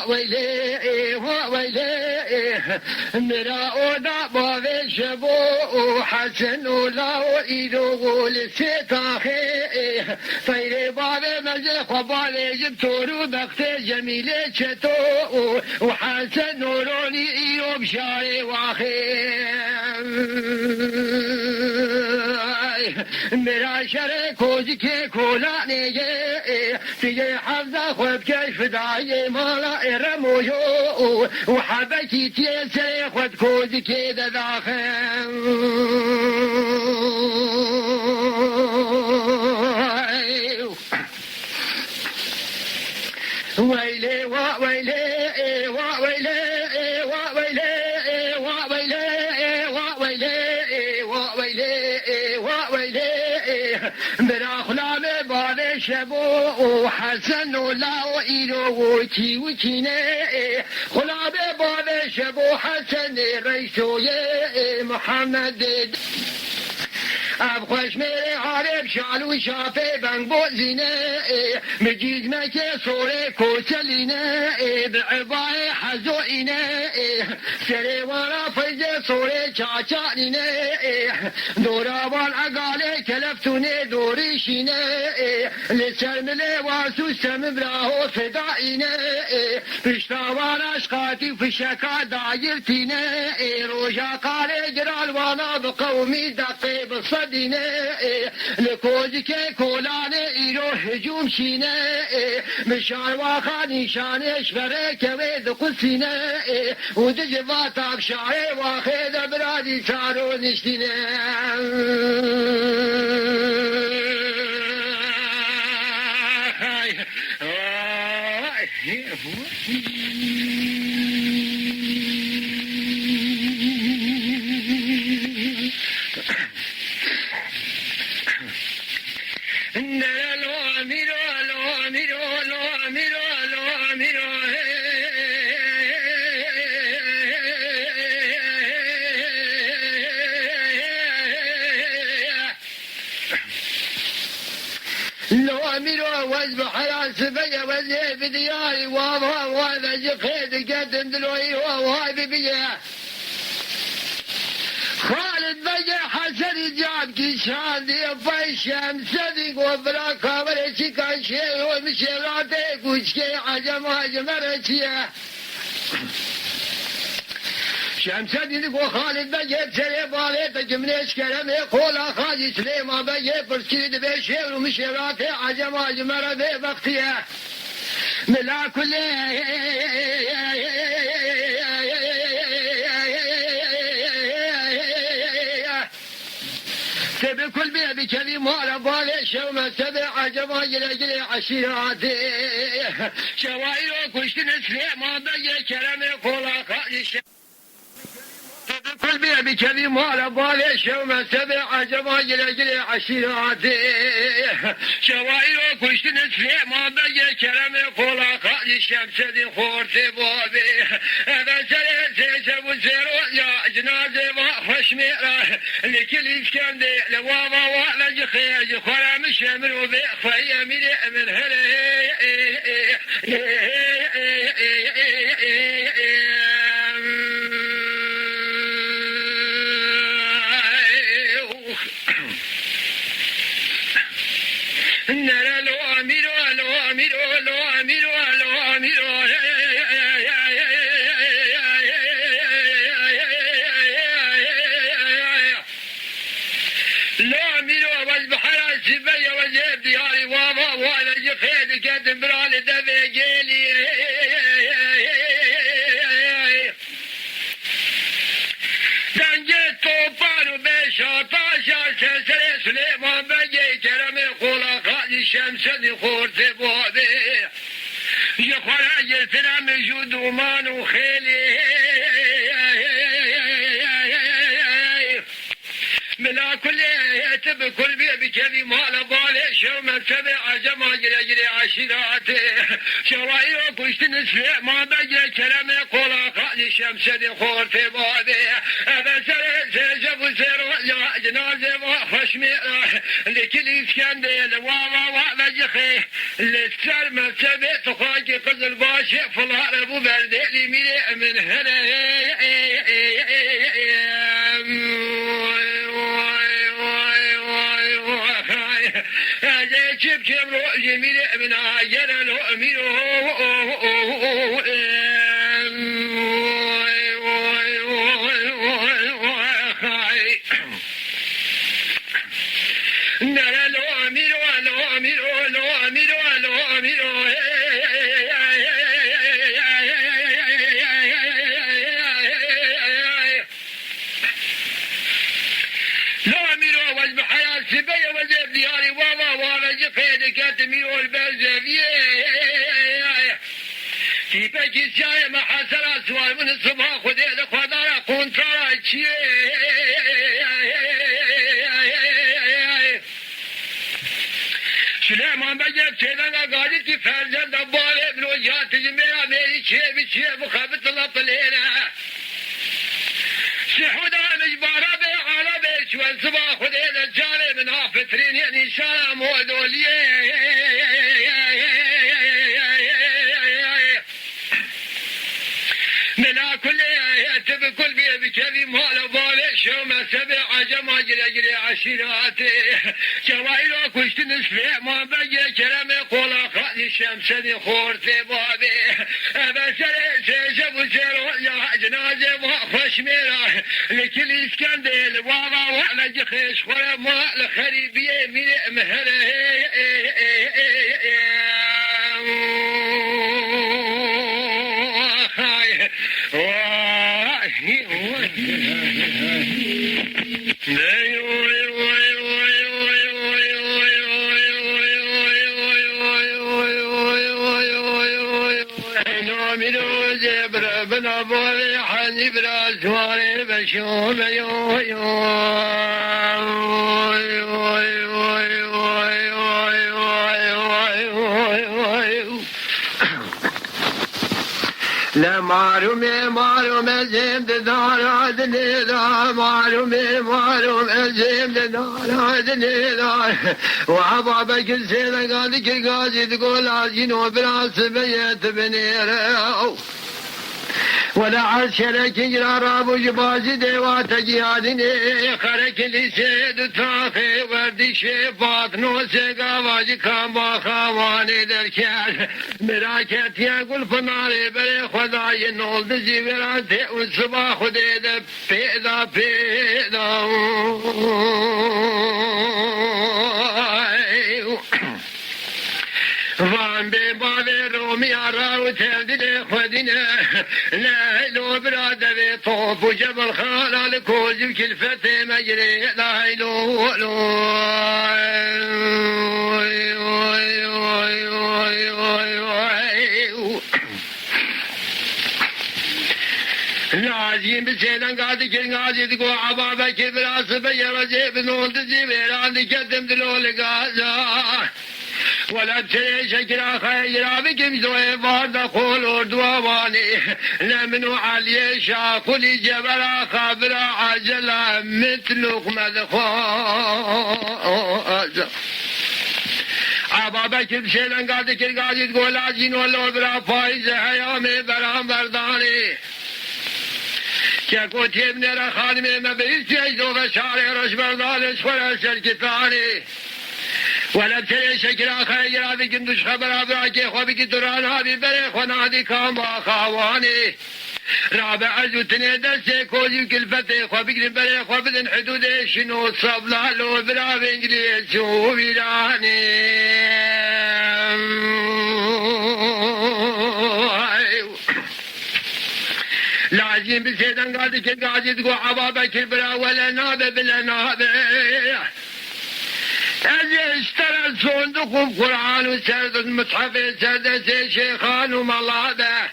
وويلي وويلي مرا اودا باوي شبو حسن ولا ويدو لسيتاخي طير باوي مزي خبالي جبتورو بخت جميلة شتو وحسن وروني يوم شاري واخي مرا شري كوزي كي كولاني تيجي حفظة خوب كيف داي مالا ارموشو وحبكي تيسري خود كوزي كي داخل ويلي وويلي وويلي وويلي وويلي وويلي وويلي وويلي برا خلامي باري شبو حسن ولا وإيلو وكي وكيني خلامي باري شبو حسن ريسو محمد ابخوش میره عارب شالو شافه بنگ بوزینه مجید مکه سوره کوسلینه بعبای حزوینه سره وارا فیزه سوره چاچانینه دورابان اقاله کلفتونه دوریشینه لسر مله واسو سمبراهو فدائینه پشتاوان اشقاتی فشکا دایرتینه روژا قاره جرالوانا بقومی دقی بصد لکوزی که کولانه ایرو هجوم شینه مشان واخا نیشانش بره که وید قسینه و ده جوات افشاره واخه ده برادی سارو نشتینه لو أميرو واذبح راس بيا وزي بدياري وهذا جخيد قدم دلوي وهاي ببيا خالد بيا حسن جاب كيشان دي باي شمسدي وبراكا ورشي كان شيء ومشي راتك وشكي عجم مرشيه شمسدی کو خالد بگه سری باله تا جمنش کرم قولا خاجی سلیما بگه پرسکید به شعر و مشورات عجم عجمره به وقتیه ملا کله سبي كل بيه بكذي مال بالي شومة سبي عجبا جلجلي عشيراتي شوائر وكشتن سليما بگه كلمه قولا خاجي كل بيه بكذي مال بالي شومة سبع عجبا جلجلي عشيراتي شوائر وكشتن سليما بقي كلمي قولا خالي الشمس دي خورتي بابي هذا سرير سيسب وزيرو يا جنازي وخش ميرا لكل اسكندي لوابا وانا جخيج خلا مش من وبيخ في اميري من هلي نرى لو أميرو لو أميرو لو أميرو لو أميرو لو أميرو والبحر السبية وزيب دياري وابا وانا جخيد قدم برالي دفي جيلي دنجت طوفان وبشاطاشا سلسلة سليمان بجي كرمي قولا خالي الشمس دي خورت بوابي يخولا جلتنا مجود ومان وخيلي ملا كل يتب كل بيه بكذي مال بالي شو مكتبي عجما جري عشيراتي شوائي وكشتن سليع ما بجي كلامي قولا خالي الشمس دي خورتي بابي هذا سيجب وسيرو جنازي وخشمي لكل اسكندي لواوا وابا جخي لسر مسبه تخاك قزل باشي فلار ابو بردي ميري من هنا جيب جيب روحي ميري من عجل الأمير نرى الأمير والأمير والأمير والأمير الأمير والبحياة سبية وزيب دياري وابا وانا جفيد كاتمي والبزفية في بكي ساية محاسرة سوال من الصباح خديد خدارة قنطرة سليمان بجيب سيدنا قادتي فرزن دبالي ابن وجهات جميع ميري شيء بخبط الله طلينا سحودا مجبارة على بيش والصباح خديد الجاري من فترين يعني سلام ودوليه من كل يأتي بكل بكذي مال بالي شو ما سبع عجم أجري عشيراتي شوائل كشت نسفي ما بقي كلام يقول خالي الشمس دي خورتي بابي بسري سيجب وسيرو يا جنازي وخش ميرا لكل اسكندل بابا وعلى جخيش ولا ما الخريبية من مهره بنا بولي حني براسواني بشوم يو لا معلومة زيم دار عدني لا معلومة زيم دار عدني لا وعبا بكل سيدة قادك القاضي تقول عزين وبراس بيت بنيره ولا عشرك يجرى رابو جبازي ديوات جيادني خرك اللي سيد تاخي وردي شفاط نوسي قواجي كاما خواني دركال مراكت يقول فناري بري خداي نول دزي براتي والصباح خديد بيدا فان ببالي رومي عراو تبدي خدنا لا لو برادة بطوف وجبل خالة لكوز بكل فتي مجري لا لو لازم بسيدان قادي كل قادي تقوى عبابا كبراس بيرا جيب نول تجيبير عندي كدم دلول قازا ولا تشي شكرا خيرا بكم زوي بارد قول دواني لمنو علي شاقلي جبرا خبرا عجلا مثلك مدخوز عبابا كم شيلن قادي كل قادي تقول عجين والله برا فايز حيامي برام برداني كاكو تيبني رخادمي ما بيستي زوغ شاري رش بردانش ولا شركتاني ولا تري شكرا خيرا بكم دش خبر أبراكي خوابك دوران هذي بري خنادي كاما خاواني رابع عزوتني دسي كوزي كلفتي خوابك بري خوابدن حدودي شنو صبلا لو برا بإنجليز شو بيراني لازم بسيدان قادي كل قادي تقو عبابك برا ولا نابي بلا نابي أجي اشترى الصندوق وقرآن وسرد المصحف سرد شيخان وملابه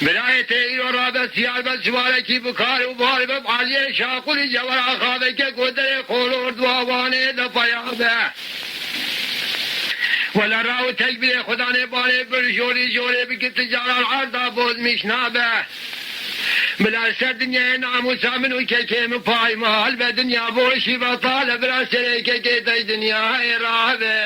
برايتي ورابة سيال بسوالكي بكار وبارب بعلي شاقل جورا خاذك قدر قولور دواباني دفيابه ولا راو تجبري خداني باني برجولي جولي بكت تجارة العرضة بود مشنابه بلا سر دنیا ناموسا منو که مپای مال به دنیا بوشی بطال بلا سر که تای دنیا رابه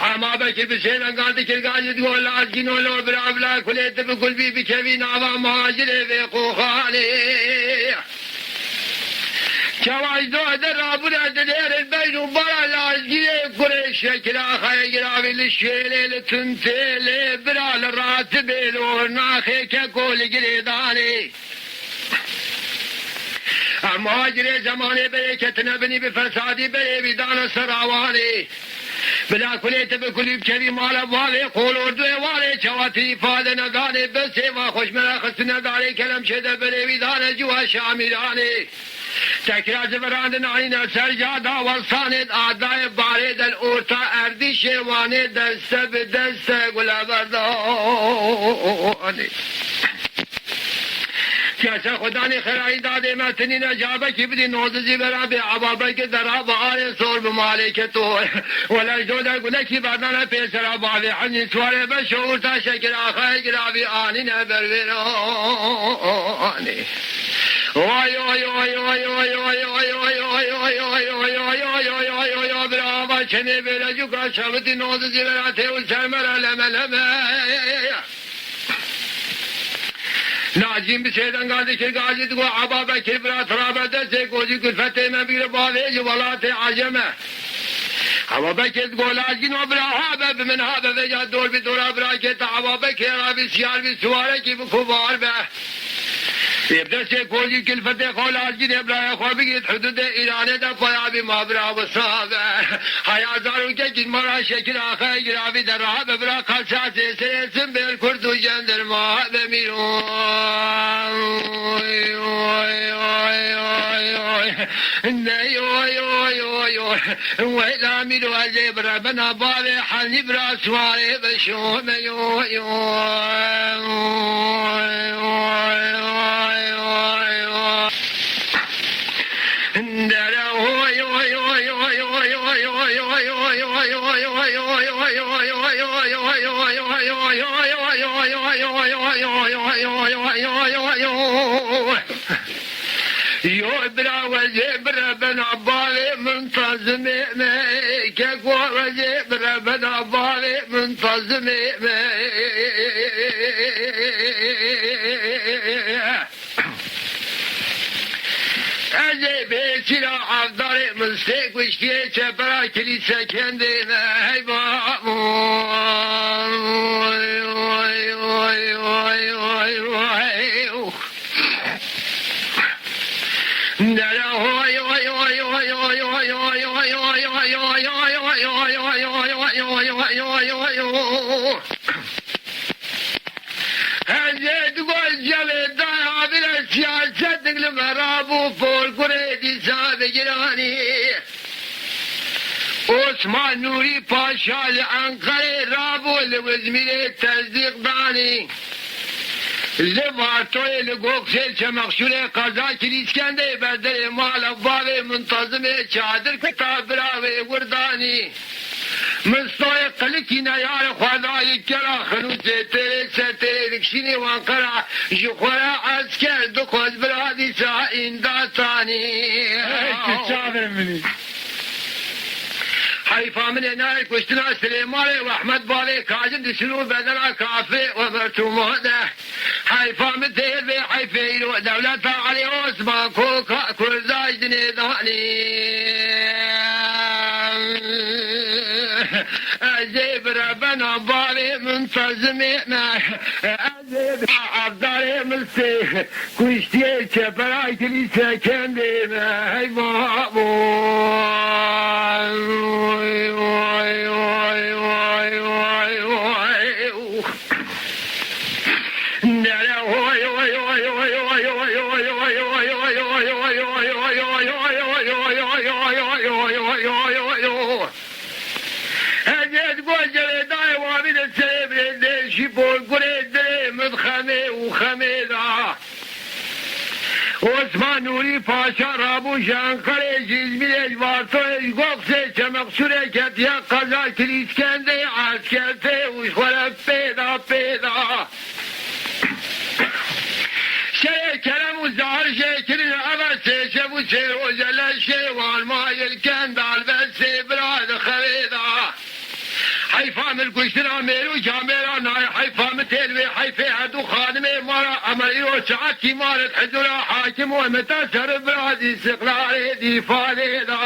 اما بکی بسیدن قاعدی که قاعدی تقول لازگین ولو برابلا کلیت بکل بی بکوی ناوا مهاجره بقو خالی چواج دو در رابونا دلیر البین و برا لازگین کره شکل آخای گراوی لشیلی لتنتیلی برا لراتبی لور ناخی که کول گریدانی مهاجره زمانه بره کتنه بنی بفسادی بره بیدان سراوانی بلا کلیت بکلی بچوی مالا والی قول اردو والی چواتی فاده ندانه بسه و خوش مراخص نداره کلم شده بره ویدانه جوا شامیرانه تکرار زبراند نانین سرجادا والساند آدای بارد الارتا اردی شوانه دست به دست گلابردانه کیسا خدا نے خرائی دادے میں تنی نجابہ کی بدی نوزی برا بے عبابہ کے درا بارے سور بمالے کے تو ولا جودا گلے کی بادانا پیسرا باوے حنی سوارے بشور تا شکر آخای گراوی آنی نبر ویرانی وای وای وای وای وای وای وای وای وای وای وای وای وای وای وای وای برا بچنے بیرا جو کا شبتی نوزی برا تھے اسمر لملمه ناجیم بسیدن قاضی که قاضی دگو عبا بکر برا ترابه دسته گوزی کلفته من بیر باوه جوالات عجمه عبا بکر دگو لازگین و برا حابه بمن حابه وجا دور بی دورا برا که تا عبا بکر را بی سیار بی سواره کی بکوبار به دسته گوزی کلفته خو لازگین ابرای خو بگید حدود ایرانه دا پایا بی مابرا و صحابه حیازارون که کن مرا شکل آخه گرابی در راه برا خلصات سرسن بیل کرد و جندر ما بمیرون نه ویلا میرو ازی برا بنا باوی حلی برا سواره بشوم یو برا وجه برا بنا بالي منتظم كيكو وجه برا بنا بالي منتظم أجي بيتي لو عفضاري مستيق وشتيت برا كليسة كندينا هاي هزيد والجلد ضايع بلا سياسة المرابو فول قريدي سابق جراني عثمان نوري باشا الأنقري رابو لوزميلي تصديق داني لبارتوی لگوکسل چه مخشور قضا کلیس کنده بدر مال ابواب منتظم چادر کتاب براوی وردانی مستوی قلکی نیار خدای کرا خنوزه تیره سر تیره رکشینی وانقرا جخورا عسکر دو خوز برادی سا انداتانی چادر منی حيفا من هناك كشتنا سليماني واحمد بالي كاجد يسلو بدنا كافي ومرتومونه حيفا من دير حيفي ودولتها علي عثمان كوكا كل زايد نيداني أجيب ربنا بالي منتظمين أجيب عبدالي ملسي كشتي كبراي كليسة كندينا هاي عثمان نوری پاشا رابو شنقره جزمیرش وارتوش گفته چه مقصوره کتیا قضا کلیسکنده عسکرته وشخوره پیدا پیدا شيء كلام وزار شيء كلنا أبس شبو شيء وزل شيء والماء الكندال بس براد خريدا حيفام الكشتنا ميرو جاميرا ناي حيفام تلوي حيفي هدو خادمي مارا أمريو شعاتي مارت حزولا حاكم ومتاسر براد استقلال دي فاليدا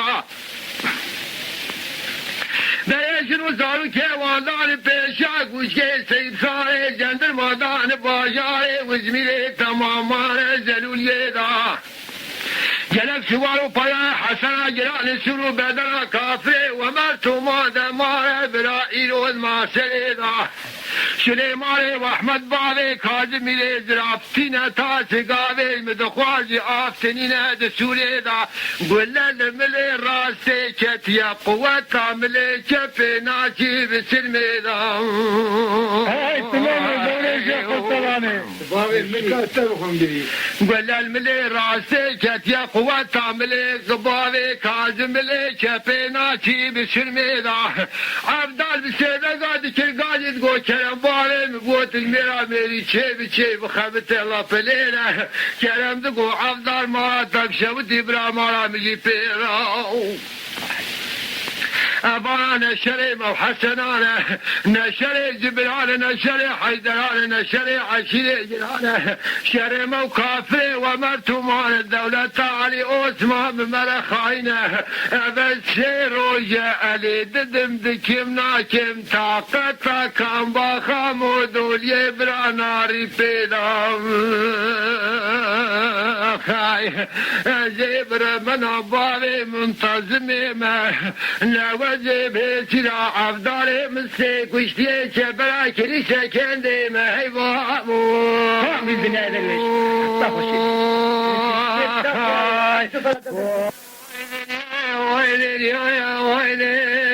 بيشن وزارو كيواندان بيشاك وشكي سيد صاري جندر مادان باجاري وزميري تمامان زلولي دا جلب سوارو پایا حسنا جلال سرو بدنا كافري ومرتو مادا مارا برائي روز ما سريدا سليماني واحمد بابي كاظمي لي زرافتين تاس قابي مدخوازي آفتنين دسولي دا قلن ملي راسي كتيا قوتا ملي كفي ناجي بسلمي دا هاي تمام دولي شيخ الطلاني بابي مكاتبكم دي قلن ملي راسي كتيا قوتا ملي قبابي كاظم لي كفي ناجي بسلمي دا عبدال بسيدة قادي كالقادي تقول كلام بارم بوت الميرا ميري شي بشي بخبت الله بلينا كلام تقول عبدال ما تبشوتي برا مرا مجي بيرا أبانا نشري وحسنانا نشري جبران نشري حيدران نشري عشيري جيران شري موكافي ومرتمان الدولة علي عثمان بمرخاينا بس رجع لي ددم دكم ناكم طاقتا كان بخمود واليبرا ناري بيدام خاي زبر من أباري منتظمي ما وجب ترى عبدالي مسيك وشتي شبرا كريشة كندي ما هي بامو من هذا ويلي يا ويلي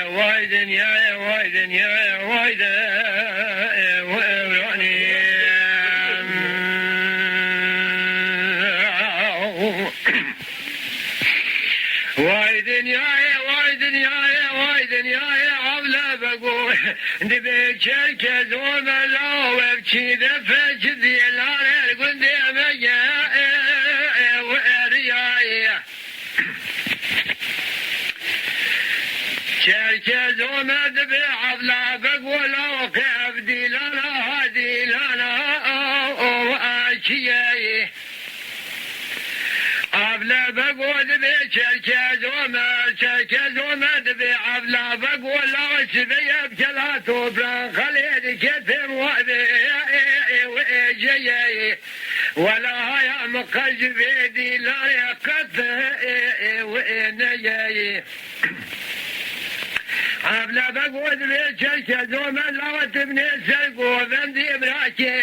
وايدن يا وايدن يا وايدن وايدن يا وايدن يا وايدن يا عبلا بقول دبي شركة وما لو بكي دفش ذي العرق قندي مجا وريايا شركة وما دبي عبلا بقول وكبدي لنا هدي لنا واشياي عبلا بقول بشركة وما دبي عبلا بقول لا شبي بكلات وبران خليل كتم وجيي ولا يا مقج بيدي لا يقت وينجي عبلا بقول بشركة وما لا تبني سلق وبندي براكي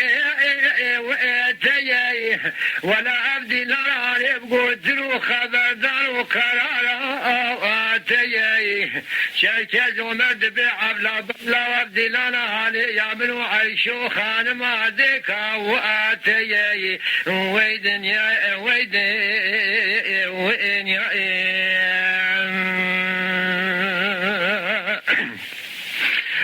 وتجي ولا أبدي لا يبقوا ترو خبردار وقرار تجي شركة ومد بعبلا بلا أبدي لا يعملوا عيشو خان ما ديكا واتجي ويدن يا ويدن وين يا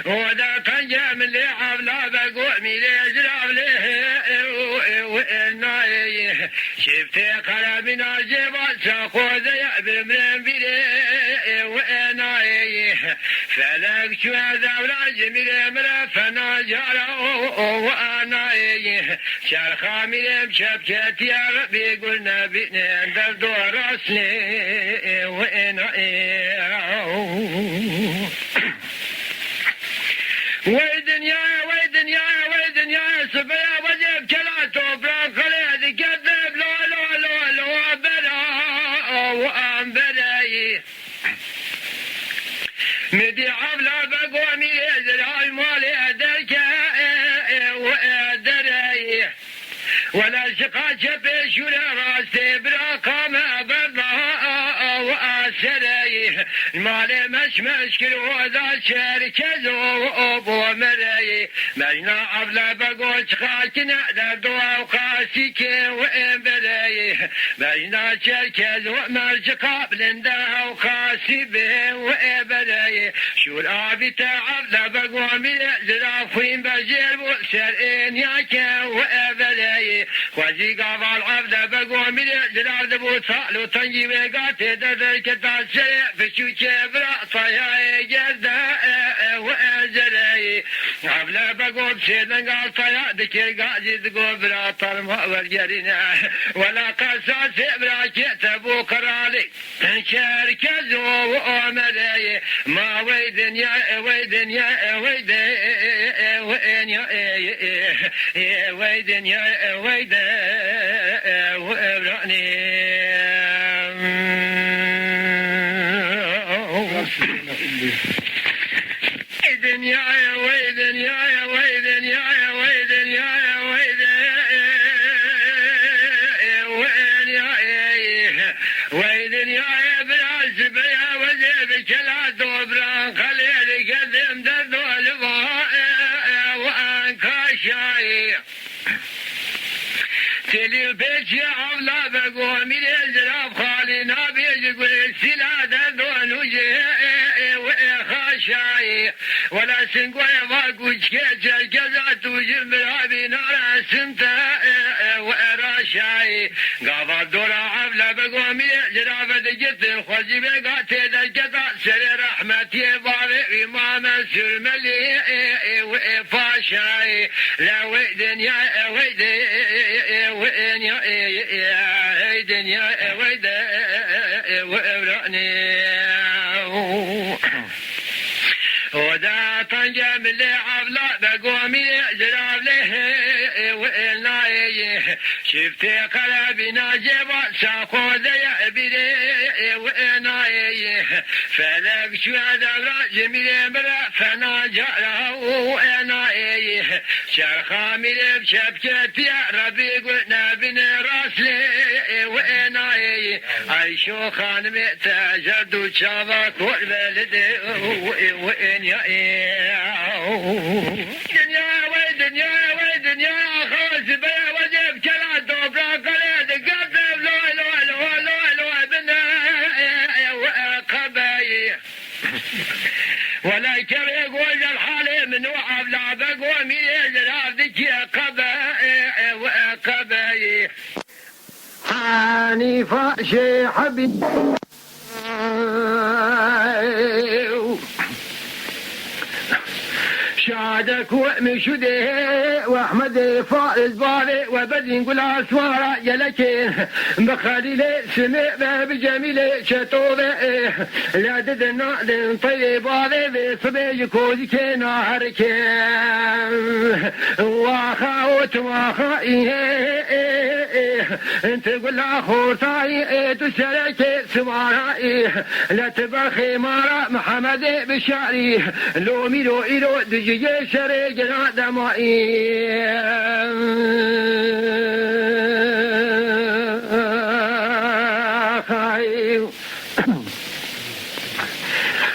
ودا تنجم اللي عبلا بقوم يزرع له وإناي شفتي قلبنا جبال ساقو زي من بلي وإناي فلك شو هذا ولا جميل مرفنا جارا وأناي شرخا مليم شبكت يا ربي قلنا بينا دردو راسني وإناي ويدن يا سبيا وجب كلاته بران خليل كذب لو برا وأنبري مدي عبلا بقومي يزرع المالي أدرك وأدري ولا شقا شبش ولا راسي برا قام برا وأسري مالي مش مشكل وذا شركز وابو مري مجنا عبلا بقول خاكنا دردوا وقاسيك وإبري مجنا شركز ومرج قابل ده وقاسي به وإبري شو العبي تعبلا بقول من زرافين بجير وسرين ياك وإبري خوزي قابل عبلا بقول من زراف بوصال وطنجي وقاتي دردك تاسري فشو كبرا طياي جرداء وأزري عبلا بقول سيدنا قال طيا دكي قاعد تقول برا طالما والجرينا ولا قصاص برا كتبو قرالي شركز وأمري ما ويدن يا ويدن يا ويدن وين يا ويدن يا ويدن وابراني ويدن يا ويدن يا ويدن يا ويدن يا ويدن وين يا ويدن يا براس بيا وزيبك لا دوبران خليل قدم دردو الفاء وانكا شاي تلي بيت يا عبلا بقوم الازراف خالنا بيجقل السلا دردون وجه وخاشاي ولا سنقوي ماكوش كيجر كذات وجمرها بنار سمتا واراشاي قابل دورا عبلا بقوم الازراف دقت الخوزي بقاتي دقتا سر رحمتي بابي امام سرملي وفاشاي لا ويدن يا ويدن وين يا هيدن يا ويدا وابراني ودا طنجم اللي عبلا بقومي جراب له وإلناي شفتي قلبي ناجبا ساقو ذي بلي وإناي فلك شو دبرا جميل برا فنا جرى وإناي شرخامي بشبكتي ربي قلنا بن راسلي وإناي عيشو خانمي تجردو شابك والبلد وإن يا دنيا ويدنيا ويدنيا خوز بيا وجب كلا دوبرا قليد قبل لوي لوي لوي لوي لوي بنا وقباي ولا كبير يقول الحالي من وعب لعبك ومين ذك يا قباي وقباي حنيفة شي حبيب شادك ومشده واحمد فارس باري وبدين قول اسوارا يلكين بخليل سمع باب جميل شطوبه لا ددنا دين طيب باري بصبي كوزي كنا هركين واخاوت واخائي انت قول خورتاي تسلك سمارائي لا تبخي مارا محمد بشعري لو ميلو إلو دجي شري جنا دمائي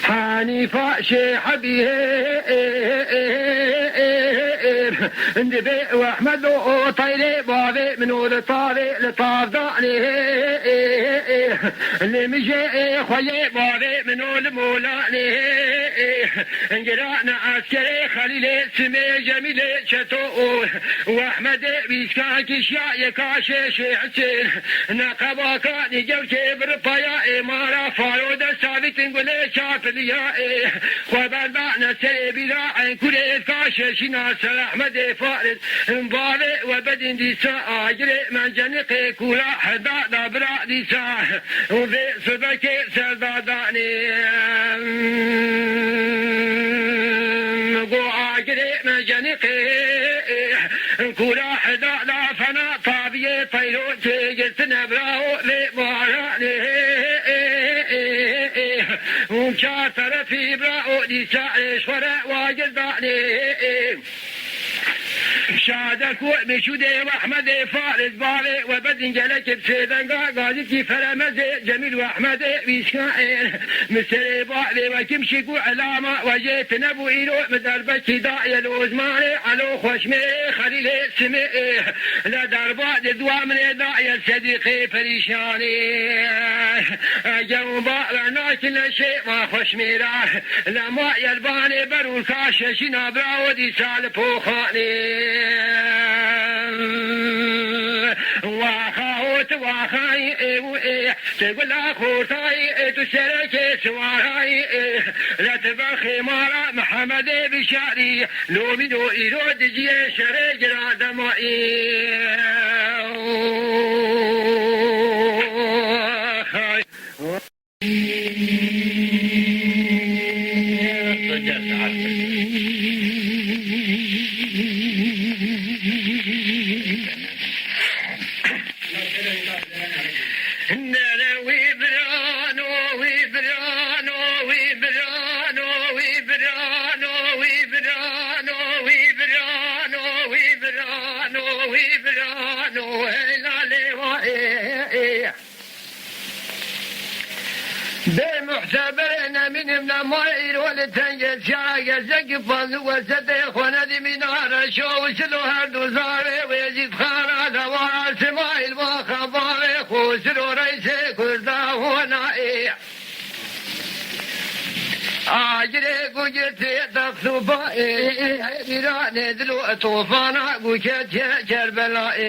حنيفة شي حبيه اندبي واحمد وطيلي بابي منو لطاري لطاف داني اللي مجي خوي بابي منو المولاني انجرانا عسكري خليلي سمي جميلي شتو واحمد بيسكاك شاي كاشي حسين نقبا كاني جوكي بربايا امارا فارود ثابت نقولي شاف اليائي وبالبعنا سيبي راعي كولي كاشي ناصر احمد فارد مباري وبدين ديسا اجري من جنقي كولا حدا دبرا ديسا وفي صدقي سرداداني قو اجري من جنقي كولا حدا دفنا طابي طيرو تيجت نبراو لباراني ومشاطر في براو ديسا اشورا واجداني شادك ومشودي واحمد فارس باري وبدن جلك بسيدن غازي فرمزي جميل واحمد بيسكائن مسري باري وكمشي علامة وجيت نبو إيرو مدربك داعي الوزماني على خوشمي خليل سمي لا دربات دوامني داعي الصديقي فريشاني جنبا لنا كل شيء ما خوشمي راه لما يلباني برو كاششي نابرا ودي سالفو خاني واخاوت واخاي تقول اخوتاي تسرك سواراي لا تبخي مارا محمد بشاري لو بدو يرود جي شريج رادمائي بمحتبرنا من ماير ولتنجد شاق زقفا وسدي خوندي منار شو سلو هردو زاري ويزيد خانا دوار سمايل وخباري خوسلو ريسي كردا هونائي آجري قجتي تقصو بائي بيراني دلو طوفانا قجتي كربلائي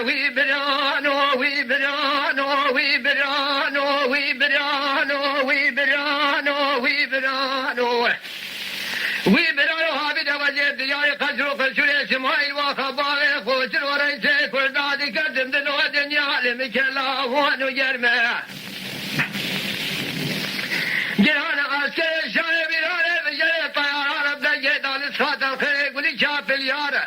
وي برانو وي برانو وي برانو وي برانو وي برانو وي برانو وي برانو هابدا وزيد دياري قدرو قلسولي اسماعيل وخباري خوسر وريسي كل دادي قدم دلو الدنيا لمكلا وانو جرمه جهانا عسكري شاي بيراني بجري طيارة بدجي دال سخات الخير قولي شاف اليارة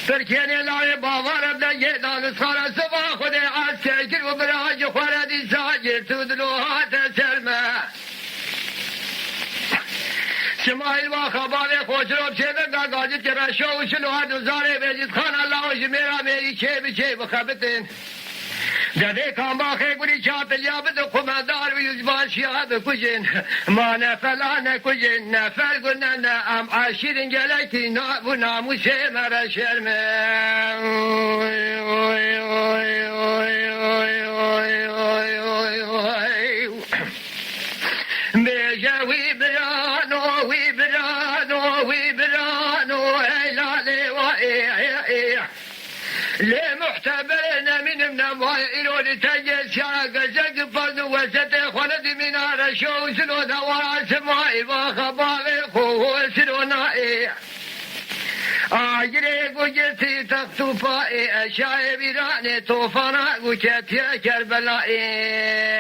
تركيني لاي باوار بدجي دال سخات سبا خدي عسكري كل براج خوردي ساجر تودلوها تسلمه شمائل وخباري خوشرو بشيبه قاقاجت كراشو وشلوها دوزاري بيجد خان الله وشميرا بيجي شي بشي بخبتين قدي كان باخي قولي شاب اليابد وقمدار ويزبان شياب كجن ما نفلا نكجن نفل قلنا نعم عشرين جليتي نابنا مسيمر شرمه بيجاوي برانو وي برانو وي برانو هلالي وإيه لمحتبرنا من منوائل لتجد شاق زق فرد وسط خلد من رشو سنو دوار سمائل وخباري خوه سنو نائي آجري قجتي تقطفائي أشاي براني طوفانا قجتي كربلائي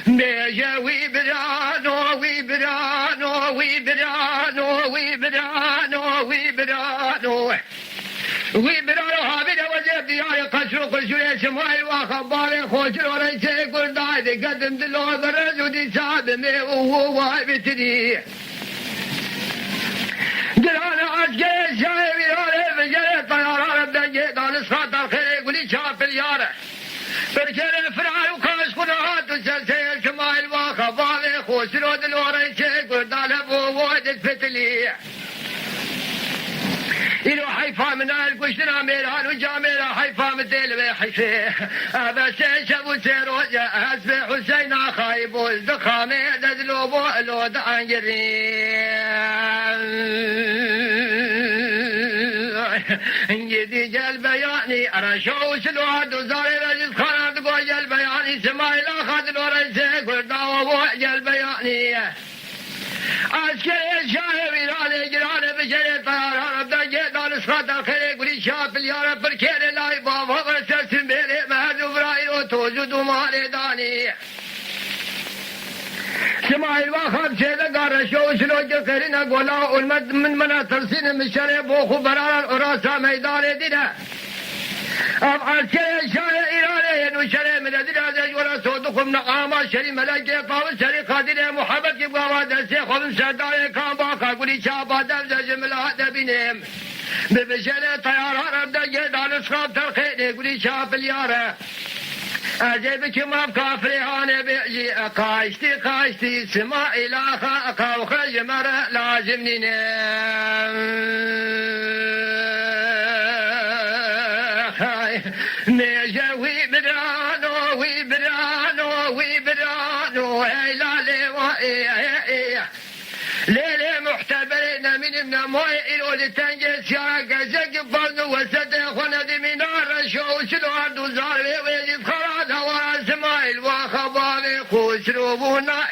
بيجاوي برانو وي برانو وي برانو وي برانو وي برانو وي برانو هابدا وجب دياري قشرو قشرو سماي وخباري خوشر وريسي كل دايدي قدم دلو برز ودي سادمي وهو واي بتري جلانا عسكري شاي بيراني بجري طياران بدجي دان سخات الخير يقولي شاف اليارة بركان فرعون وكاش قناعات وسلسل شمال وخبالي خوسرو دلوري شيك ودال ابو واد الفتلي إلو حيفا من القشنا ميران وجاميرا حيفا مثل بحيفي أبا سيشب سيروجا أسبي حسين خايب والدخامي ددلو بولو دانجري جدي جل بياني أرشو سلوات وزاري رجل خانات قول جل بياني سمايل أخذ وريسي كل داوة جل بياني عسكري شاهي ويراني جراني بشري طياران بدجي دان سخات الخير قولي شاف اليارة بركيني لاي بابا ورسل بيري مهد وبرايل وتوجد مالي داني شمايل واخد شيدا قارشو شلوك قرنا قولا المد من منا ترسين مشاري بوخو برارا وراسا ميدان دينا أفعال شيء شاي إيراني وشري من الدنيا ولا صوتكم نقامة شري ملاك طاول شري قادر محبت يبغى وادر سيخون سردار كان باقا قولي شابا دمز جملة دبينهم ببشري طيارة ربدا جدال اسخاب ترخيني قولي شاب اليارة أجيبك ما بكافري هاني بيجي قايشتي سما إلاخا قاوخا جمرة لازمني نيجا ويبرانو هاي لالي ليلي محتبرين من موي إلو لتنجي سيارة قزق بانو وسد خونا دي منار شو شلو عدو زاروي ويجي بخراد هوا سمايل وخبابي خوشروبونا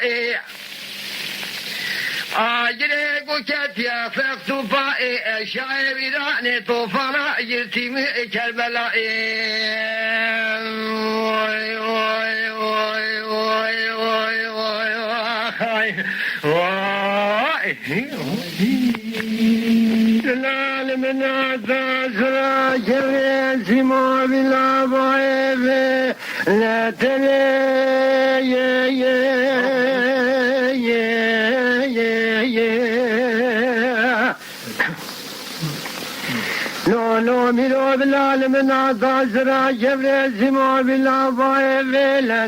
أجري قوكت يا فقت فائي شايب إيراني طوفانا يرتمي كربلاء جلال من عزازرا جريسي ما بلا بايبه لا لو ميلو بلال من عزازرا جريسي ما بلا بايبه لا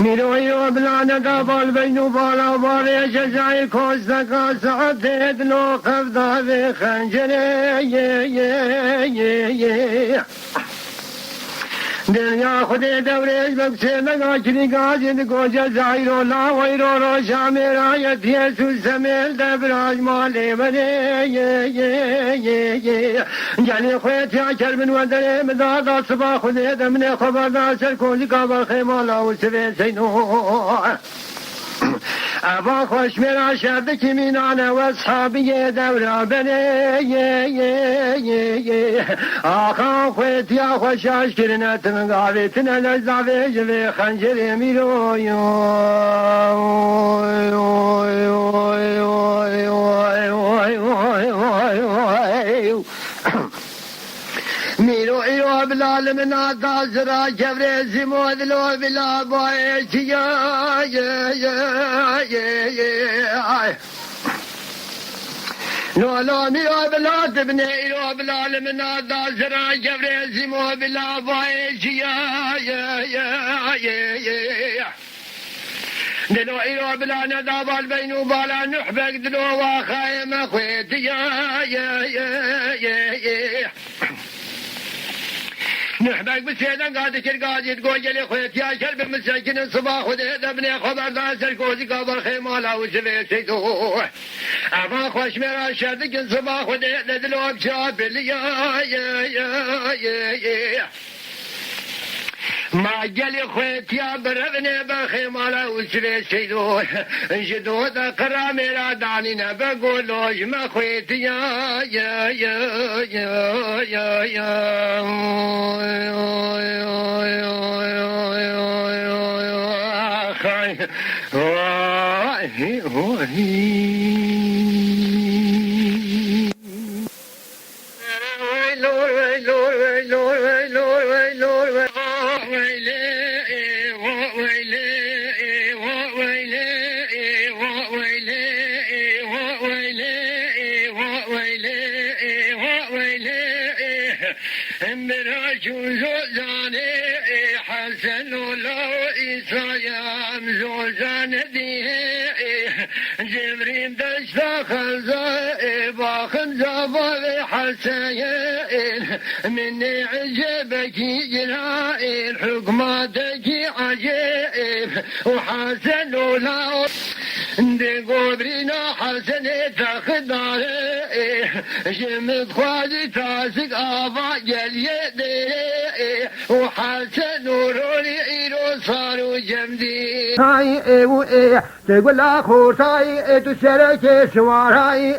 ميرويو بلانا قابل بينو بالا باري جزاي كوزدكا سعدد لو قفدا بخنجري دنيا خدي دوريش بكسي مقاكري قاجد قو جزايرو لا ويرو رو شاميرا يتيسو سميل دبراج مالي بني جاني خويت يا كربن ودري مدادا صبا خدي دمني خبر داسر كوزي قابل خيمالا وسبي سينو أبا خوش مرا شردك من أنا وأصحابي دورا بني آخا خويت يا خوش أشكرنا تنقابتنا لزعفي جبي خنجري ميروي ميرو إيو بلال من عدازرا كبريزي مودلو بلا بايش لو ميرو بلا تبني إيو بلال من عدازرا كبريزي مو بلا بايش دلو إيو بلا ندابال بينو بالا نحبك دلو واخايم أخويتي نحبك بسيدان قادك القاجد قوجلي خويت يا كلب مساكن الصباح وديد ابني خبر داسر كوزي قابل خيمالا وسبي سيدو أما خوش مرا شردك الصباح وديد دلو بشاب ما جلي خويت يا برغني بخيمالا وسبي سيدو انجدو دا قرا ميرا دانينا بقولوش ما خويت حسن لو إسايام زوزان ديه جبرين دشتا خلزا باخنزا بابي حسين مني عجبك جرائل حكماتك عجيب وحسن لو دي قدرنا حسن تخداره جمد خوازي تاسك آبا جليدي وحسن نوروني إيرو صاروا جمدي هاي ايه تقول اخو تاي تشارك شواري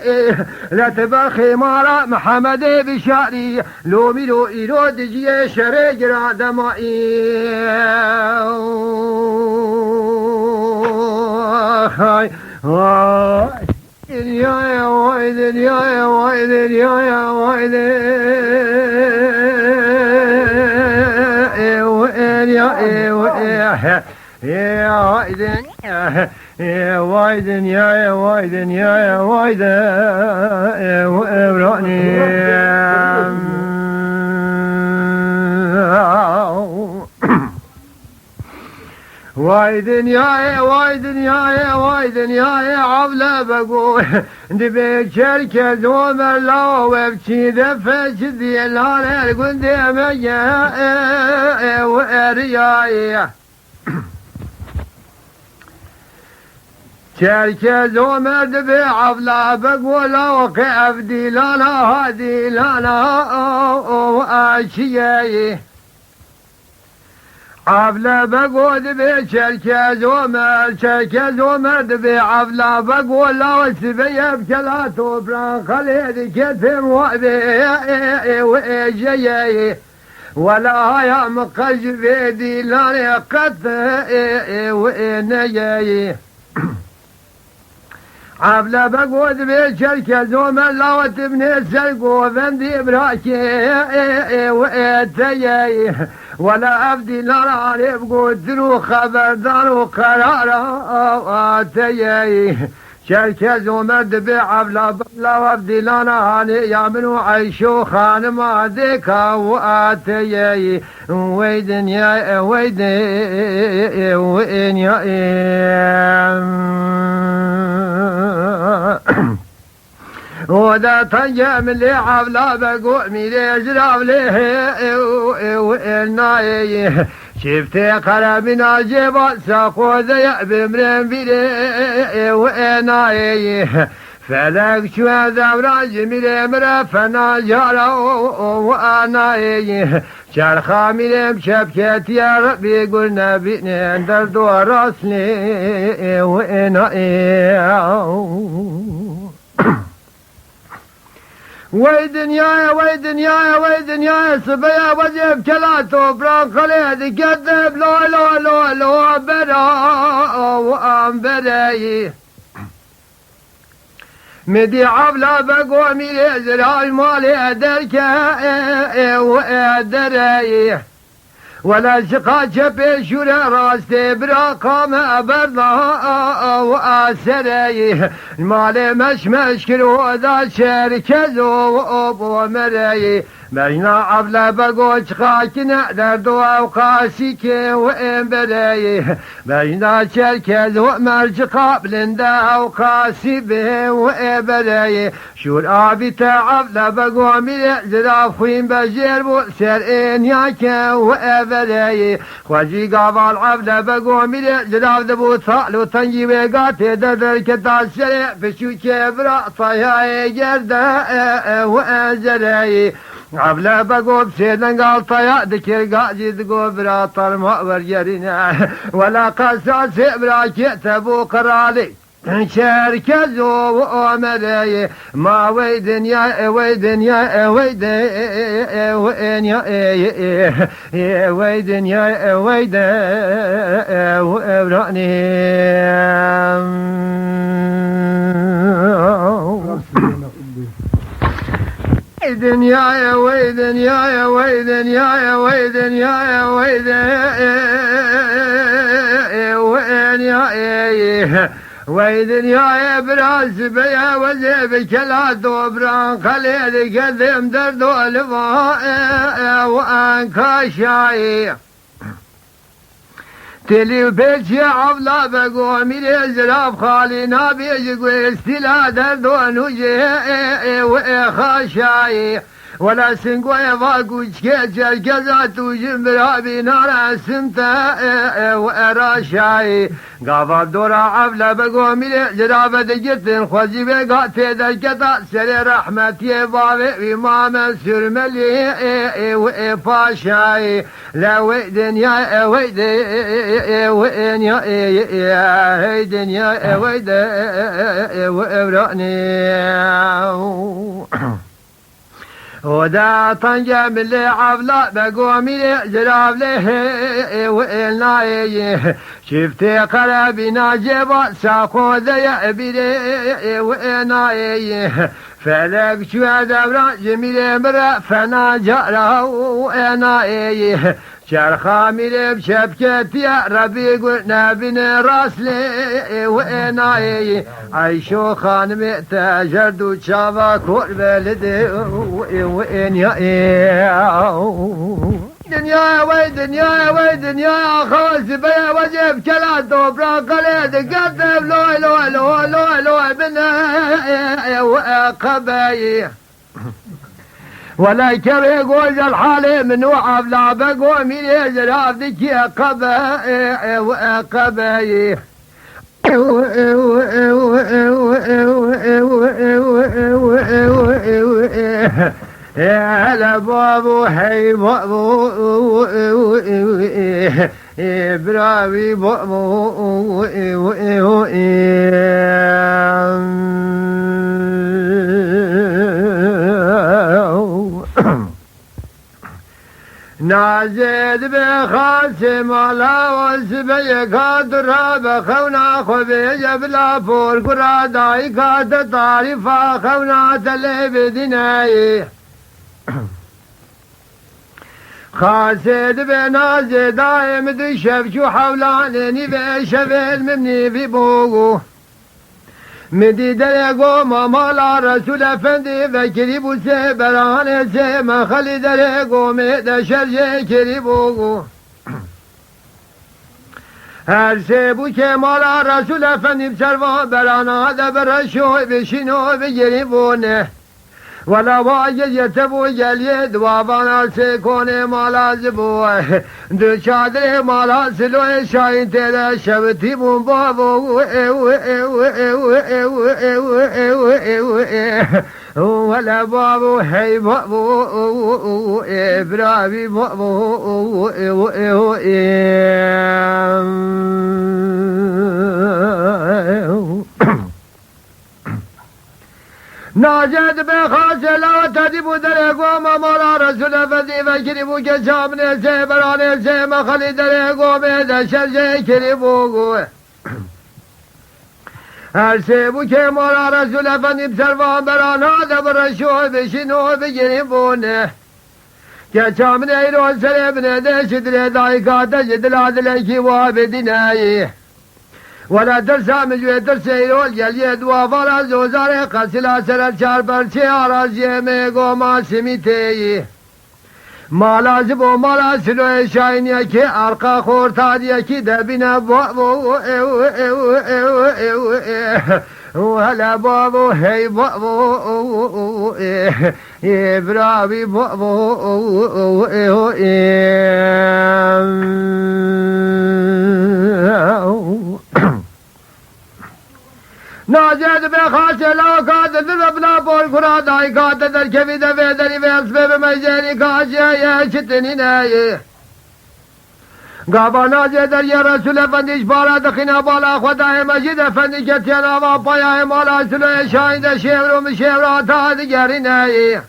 لا تبخي مارا محمد بشاري لو ميلو ايرو دجي شرق رادمائي هاي يا وايد يا وايد يا وايد يا وايدن يا وايدن يا وايدن يا وايدن وابراني وايدن يا وايدن يا وايدن يا عبله بقول دبيك شركة زومر لو وبشي دفش دي الهار القدام يا وارياي شركة زومر دبي عبله بقول وقف دي لانا هادي لانا واشياي عبله بقود بشركة زومر دبي عبله بقول لو سبيه بكلاته بران خليد كتم وابي وإجيي ولا يا مقج بيدي لا قد وإنجي عبله بقود بشركة زومر لو تبني سلقو بندي براكي وإتجي ولا أبدي لا عارف قدروا خبردار وقراراتي شركة زومر دبيع بلا بلا وابدي لا عاني يعملوا عيشو خان ما ديكا واتي ويدن يا ويدن وين يا ودا تنجم اللي عبلا بقول ميلي جراب ليه وإناي شفتي قرابنا جيبا ساقو ذي بمرين بلي وإناي فلك شو ذا جميلي مرفنا جارا وأناي شرخا مليم شبكت يا ربي قلنا بيني اندر دور راسلي وإناي ويدن يا ويدن يا ويدن يا صبيا وجب كلاته بران خليد كذب لو لو لو لو برا وأنبري مدي عبلا بقوى ميلي زرع المالي دركا وأدري ولا شقا شبي شورا راستي براقام برنا واسري المالي مش كرو ذا شركزو وابو مري مجنا عبلا بقوش خاكنا دردو وقاسيك وإنبري مجنا شركز ومرج قابل دا وقاسي به وإنبري شور آبي تعبلا بقوى ملي زرافين بجير بؤسر إن ياكا وإنبري خواجي قابل عبلا بقوى ملي زراف دبو طالو تنجي وقاتي دردر كتاسري بشو كبرا طياي جردا وإنزري عبلا بقوب سيدن قال طيا ذكر قاعد تقول برا طرماء ورجرنا ولا قصاص برا كتبوا قرالي شركة وأمري ما ويدن يا ويدن يا ويدن وين يا ويدن يا ويدن وابراني ويدن يا ويدن يا ويدن يا ويدن يا ويدن وين يا ويدن يا براس بيا وزيب كلا دوبران خليل قدم دردو الفاء وانكا شاي تلي بيت يا عبلا بقوم ميلي زراف خالينا بيجي استلا دردو نوجي وخاشاي ولا سنقوي فاقوش كيجر كزاتو جنبرا بنار سنتا واراشاي قافا دورا عفلا بقومي جرابة جتن خوزي بقاتي دركتا سر رحمتي بابي وماما سرملي وفاشاي لا ويدن يا ويدن وين يا هيدن يا ويدن وابرأني ودا طنجة من اللي عفلا بقومي جراب له وإلناي شفتي قلبي ناجبا ساقو ذي بلي وإناي فلك شو دبرا جميل مرا فنا جرى وإناي شرخا ميلي بشبكتي ربي قلنا بن راسلي وإناي عيشو خانمي تجردو شافا كل بلدي وإن يا دنيا وي دنيا وي دنيا خالص بيا وجب كلا دوبرا قليد قدم لوي لوي لوي لوي لوي بنا وقباي ولا كبي يقول الحالي من وعب لا بقو من يجري عبدك يا قباي يا لبابو هي بابو براوي بابو نازد بخاسم على وسبي كادر بخونا خبي جبلا فور قرا داي كاد تعرفا خونا تلي بدناي خاسد بنازد دايم دشف شو حولاني بشفل ممني في بوغو مدي دريقو مالا رسول افندي فكري بوسي براني سي ما خلي دريقو ميدا شرجي كري بوغو هر سي بو كي مالا رسول افندي بسروا برانا دا برشو بشينو بجري بونه ولا واجد يتبو جلي دوابانا سيكوني مالا زبوه دو شادري مالا سلوه شاين تيدا شبتي بابو ولا بابو هي بابو ابراهيم بابو ناجد بخاص لا تدب دريقو مالا رسول فدي فكربو كشامني سي براني سي مخلي دريقو ميدا شرجي كربو هر سيبو كي مالا رسول فدي بسرفان برانا دبرشو بشنو بجربونه كشامني رو سربني دشدري دايقا تجد العدلكي وابدناي ولا ترسى مجوي ترسي رول جلية دوافالا زوزاري قسلا سرر چار پرچه آرازي ميگو ما سميتي مالا زبو مالا سلو شاينيا كي ارقا خورتاديا كي دبنا بابو وهلا بابو هي بابو براوي بابو ناجد بخاص لا قاد ذبنا بول قرا داي قاد در كبي دبي دري بسبب مجري كاجيا يا شتني ناي قابا ناجد يا رسول افندي بالا دخنا بالا خدای مجید افندی که تینا و پایای مالا سلوی شاید شیورو مشیورا تا دیگری ناي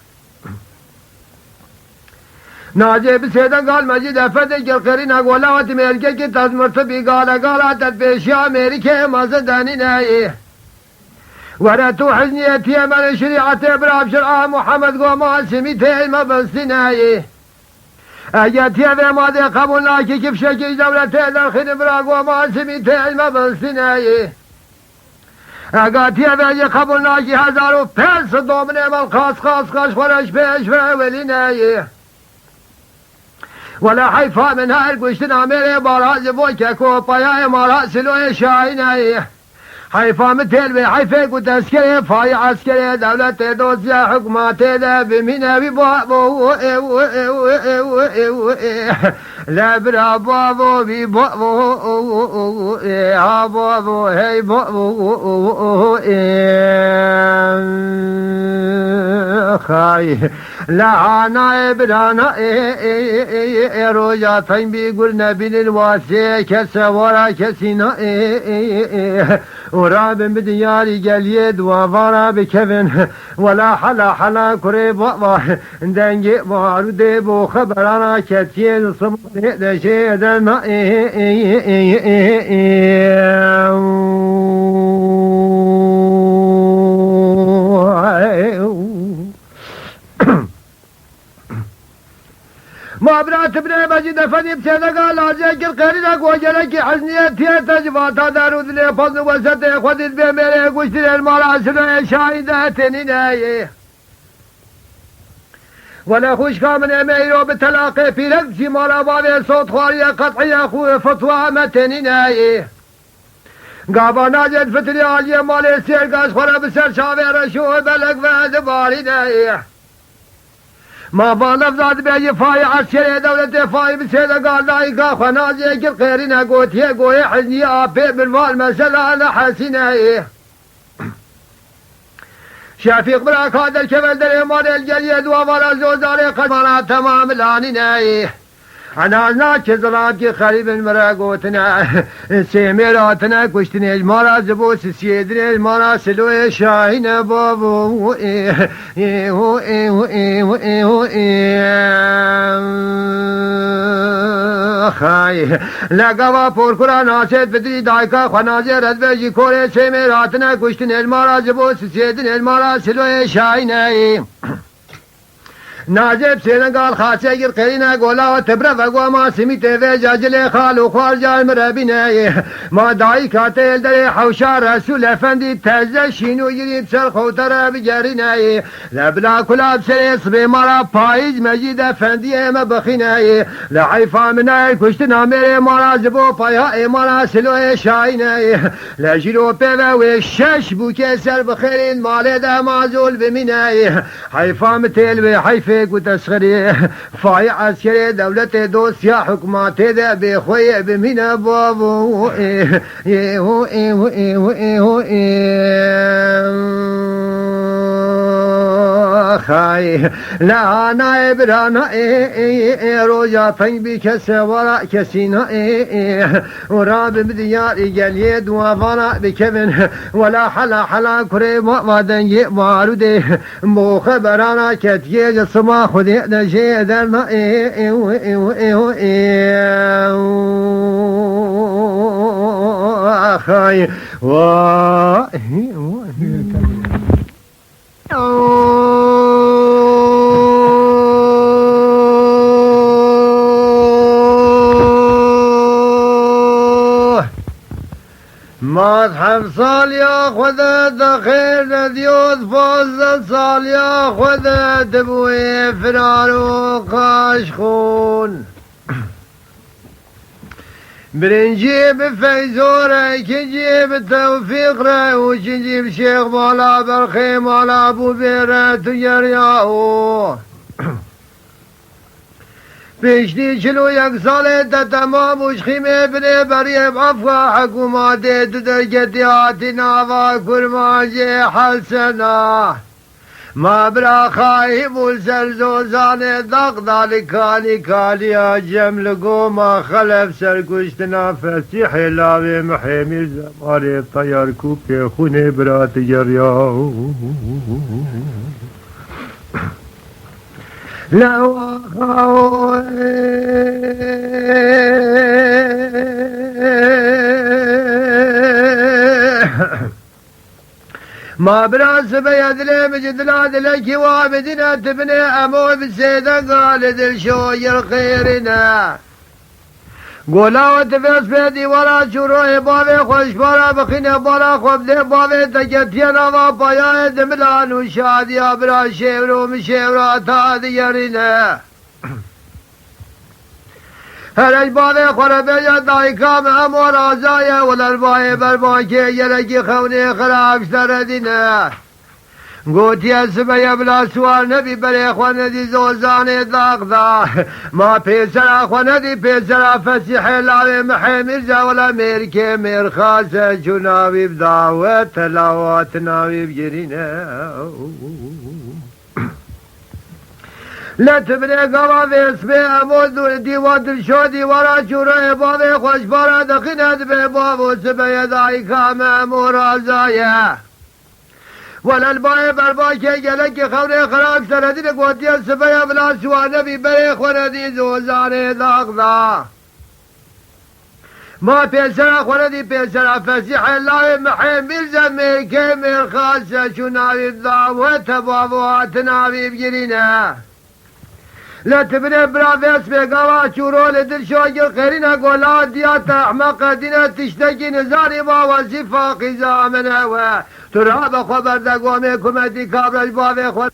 ناجي بسيدن قال مجيد افندي قرقرين اقولا واتميركي كي تزمرت بي قالا تدبيشي امريكي ما زداني ناي ورتو حزنيتي من شريعة براب شرعة محمد قوما سميتي ما بلسناي اجتي في ماضي قبولنا كيف شكي دولتي داخل براب قوما سميتي ما بلسناي اگاتی في قبولنا كي هزارو پس دومني مال خاص خورش پیش ولی ناي ولا حيفا من هاي القشتنا ميري باراز بوكا كوبايا مارا سلوي شايناي حيفا مثل بحيفك وتسكري فاي عسكري دولة دوسيا حكمات ذا بمنا ببابو لا برا بابو ببابو يا بابو هي بابو خاي لا انا ابرانا روجا طين بيقولنا بين الواسع كسوارا كسينا وراب بدياري قليد وفارا بكفن ولا حلا كريب والله دنجي بارودي بو خبرانا كتير صمت دشي دنا ما برات بني مجد فني بسيدة لاجيك القرينك وجلك حزنيتي تجفاتا دارود لي فضل وسطي خذت بميري قشتري المراسل شاهدتني نايه ولا خوش كامن اميرو بتلاقي في نفسي مالا بابي صوت خواري قطعي اخوي فتوى متني نايه قابا ناجد فتري عالية مالي سير قاس خورا بسر شاوي رشوه بلق فهد باري نايه ما بالف زاد بيجي فاي عسكري دولة فاي بسيدة قال لايقا خنازي قل قيرنا قوتي قوي حزني آبي بالمال مسألة أنا حسينة شافيق براك هذا الكبل دري مال الجليد وفر الزوزاري قد منا تمام الانينة أنا ناك زلاتي خريب المراقوتنا سيميراتنا كشتني المارا زبوس سيدري المارا سلوي شاهين بابو خاي لقوا پورکورا ناسد بدري دايكا خنازي رد بيجي كوري سيميراتنا كشتني المارا زبوس سيدري المارا سلوي شاهين ناجب سينغال خاصة ير قرينا قولا وتبرا فقوا ما سميت في جاجل خالو خارجال مرابينا ما داي كاتل دري حوشا رسول افندي تزا شينو يريب سر خوتر بجارينا لا بلا كلاب سر صبي مرا پايز مجيد افندي ما بخينا لا عيفا منا كشتنا ميري مرا زبو پايا مرا سلو شاينا لا جيرو بيبا وشش بو كسر بخيرين مال دا معزول بمنا حيفا متل وحيفا وتسخري فاي عسكري دولة دوسيا حكمات ذا بخوي بمنا بابو خاي لا انا ابرانا روجا طين بكسوارا كسينا وراب بدياري قليد وفانا بكفن ولا حلا كريب ودنجي بارودي مو خبرانا كتيج الصبا خذي دشي درنا خاي مصحف صال ياخذ خير ديوث فوز صال ياخذ دبوي فرار وقاشخون برنجيب فيزوره كجيب توفيق ره وشجيب شيخ مالا برخي مالا ابو بيره تجرياهو پیشنی چلو یک سال تا تمام وش خیمه بره بریم افغا حکومات درگتی آتی ناوا کرمانجی حسنا ما برا خواهی بول سرزوزان دقدال کالی کالی جملگو ما خلف سرگشتنا فسیح لاوی محیمی زمار طیار کوپی خونه برا تجریا لو ما براس بيدلي مجدنا دلكي وابدنا تبني امو بسيدا قال دل شو يرخيرنا قولا وتفيس بيدي ولا شروعي بابي خوش بارا بخيني بارا خوب دي بابي تكتينا وابايا دملان وشادي ابرا شيورو مشيورا تادي يرنا هرج باوی خوره بیاد دایکام امو رازایه ولربای برباکی یرکی خونی خراب سر دینه گوتی سبه بلا سوار نبی بری خوندی زوزان داغدا ما پیسر خوندی پیسر فسیح لاوی محی مرزا ولا میرکی میرخاص چوناوی بداوت تلاوات ناوی بگرینه لتبني قوا في اسمي امود ديوان شو ديوارا شورا بابي خوش بارا دخينة بابو سبي داي كام امور ازايا ولا الباي برباكي جلك خوري خراك سردين قوتي سبي بلا سوانا بي بري خوندي زوزاني داغدا ما بيسرا خوندي بيسرا فسيح الله محي مرزا ميركي ميرخاصة شناوي الدعوة بابواتنا بيبجرينا لا تبني برافيس بقوا شورول دل شوقي خيرنا قولا ديات احمق دينا تشتكي نزاري باوزي فاقي زامن هوا تراب خبر دقومي كومتي كابرج بابي خود